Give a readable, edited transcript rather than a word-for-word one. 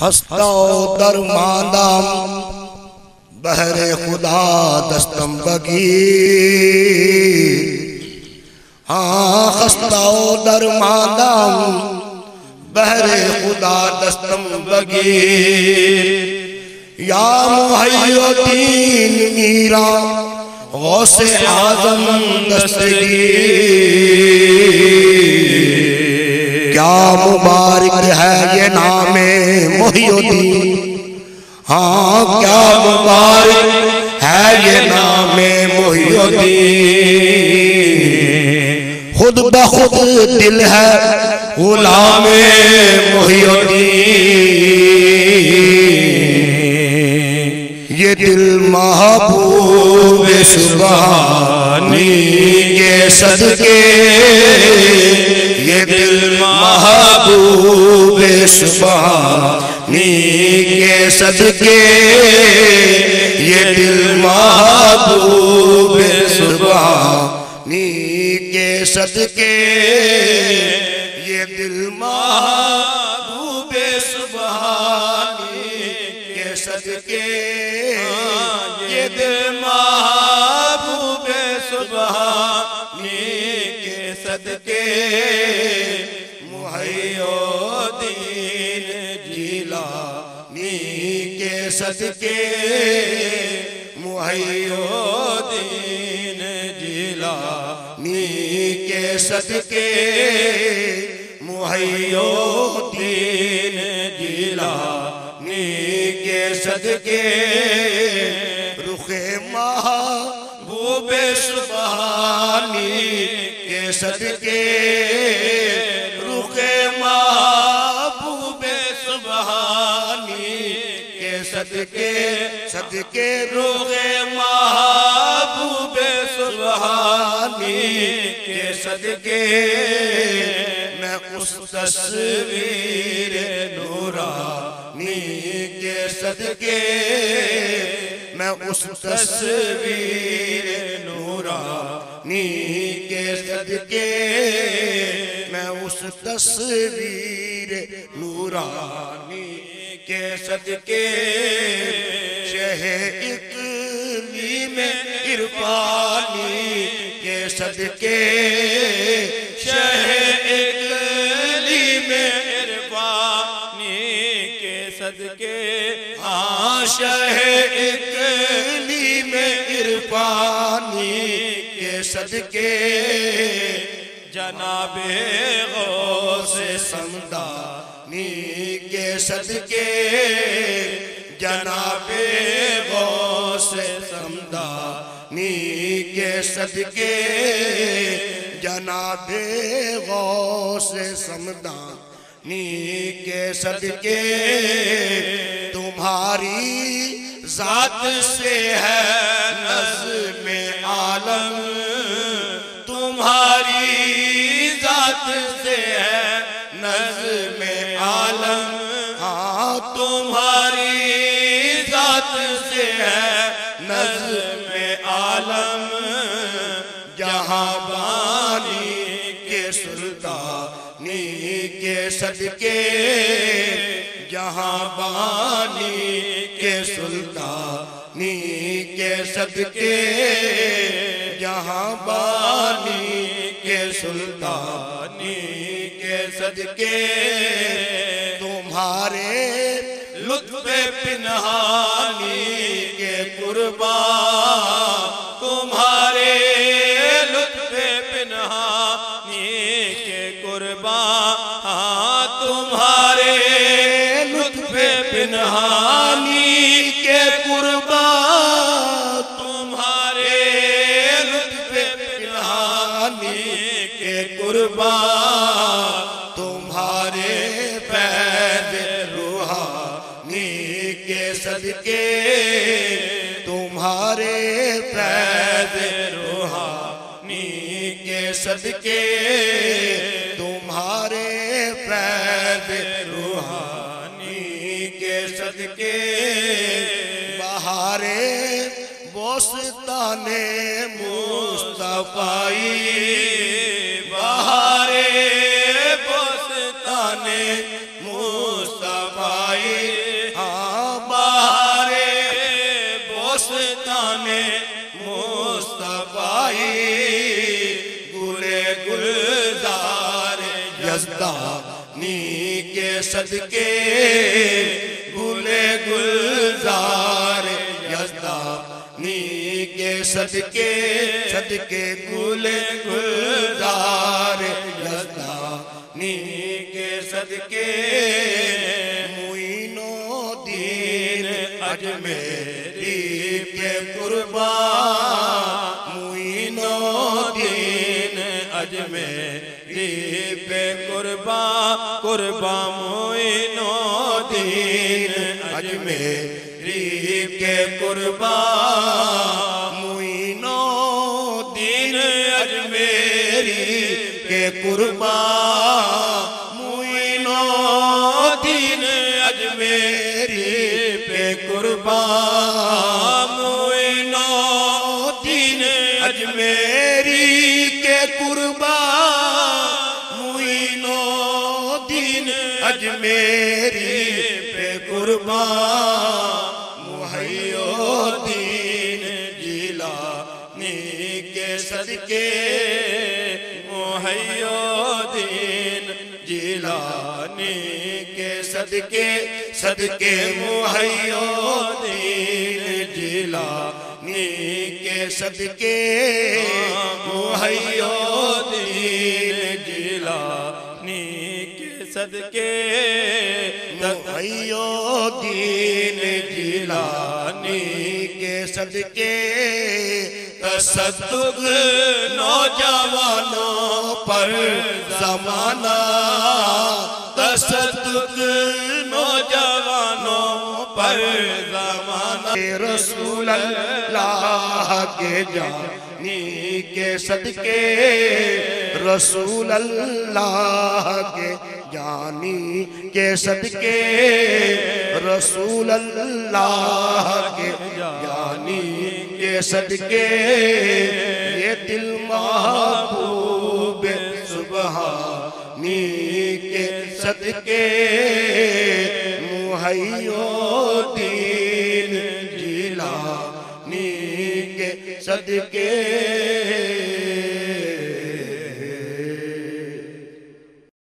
हस्ता दरमांदाम बहरे खुदा दस्तम बगीर। हाँ हस्ता दरमांदाम बहरे खुदा दस्तम बगीर। या मुहय्यद्दीन मीरा गौसे आज़म दस्तगीर। क्या मुबारक है ये नामे मुहय्यद्दीन। हाँ क्या मुबारक है ये नामे मुहय्यद्दीन। खुद बखुद दिल है गुलामे मुहय्यद्दीन। ये दिल महबूब सुबहानी के सदके, ये दिल महबूब सुबहानी के सदके, ये दिल महबूब सुबहानी के सदके, ये दिल महबूब सुबहानी के सदके, ये दिल महबूब सुबहानी के सदके। मुहय्यद्दीन जिलानी के सदके, मुहय्यद्दीन जिलानी के सदके, मुहय्यद्दीन जिलानी के सदके। रुखे महबूब सुबहानी के सदके, रुखे महबूब सुबहानी के सदके, सदके रुखे महबूब सुबहानी के सदके। मैं उस तस्वीर नूरानी के सदके, मैं उस तस्वीर नूरानी के सदके, मैं उस तस्वीर नूरानी के सदके। शहे इक़लीम इरफानी के सदके, शहे इक़लीम इरफानी के सदके। हाँ शहे इक़लीम इरफानी के सदके। जनाबे गौसे समदानी के सदके, जनाबे गौसे समदानी के सदके, जनाबे गौसे समदानी के सदके। तुम्हारी जात से है नज़्म-ए आलम, तुम्हारी जात से है नज़्म-ए आलम। हाँ तुम्हारी जात से है नज़्म-ए आलम। जहाँ बानी के सुल्तानी के सदके, जहाँ बानी के सुल्तानी के सदके, जहाँ बानी के सुल्तानी के सदके। तुम्हारे लुत्फ़े पिनहानी के कुर्बान, तुम्हारे लुत्फ़े पिनहानी के कुर्बान। हाँ तुम्हारे लुत्फ़े पिनहानी के कुर्बान, तुम्हारे लुत्फ़े पिनहानी के कुर्बान। तुम्हारे फैज़ रूहानी के सदके, तुम्हारे फैज़ रूहानी के सदके, तुम्हारे फैज़ रूहानी के सदके। बहारे बोस्ताने मुस्तफ़ाई, बहारे बोस्ताने मुस्तफ़ाई। शाने मुस्तफाई गुले गुलजार यज़दानी के सदके गुले गुलजार यज़दानी के सदके सदके गुले गुलजार यज़दानी के सदके मुइनो दीन अजमेरी के कुर्बान मुइनो दीन अजमेरी पे कुर्बान कुर्बान मुइनो दीन अजमेरी के कुर्बान मुइनो दीन अजमेरी के कुर्बान मुइनो दीन अजमेरी पे कुर्बान मुइनो दीन अजमेरी के कुर्बान मुइनो दीन अजमेरी पे कुर्बान मुहैयो दीन जिलानी के सदके मुहैयो दीन जिलानी के सदके सदके मुहैयो दीन जिलानी के सदके मुहैयो दीन जिलानी के सदके मुहैयो दीन जिलानी के सदके तसद्दुक़ नौजवानों पर ज़माना तसद्दुक़ नौजवानों पर ज़माना रसूल अल्लाह के जानी के सदके रसूल अल्लाह के जानी के सदके रसूल अल्लाह के जानी के सदके ये दिल महबूब सुबहानी के सदके मुहैयो दीन जिलानी के सदके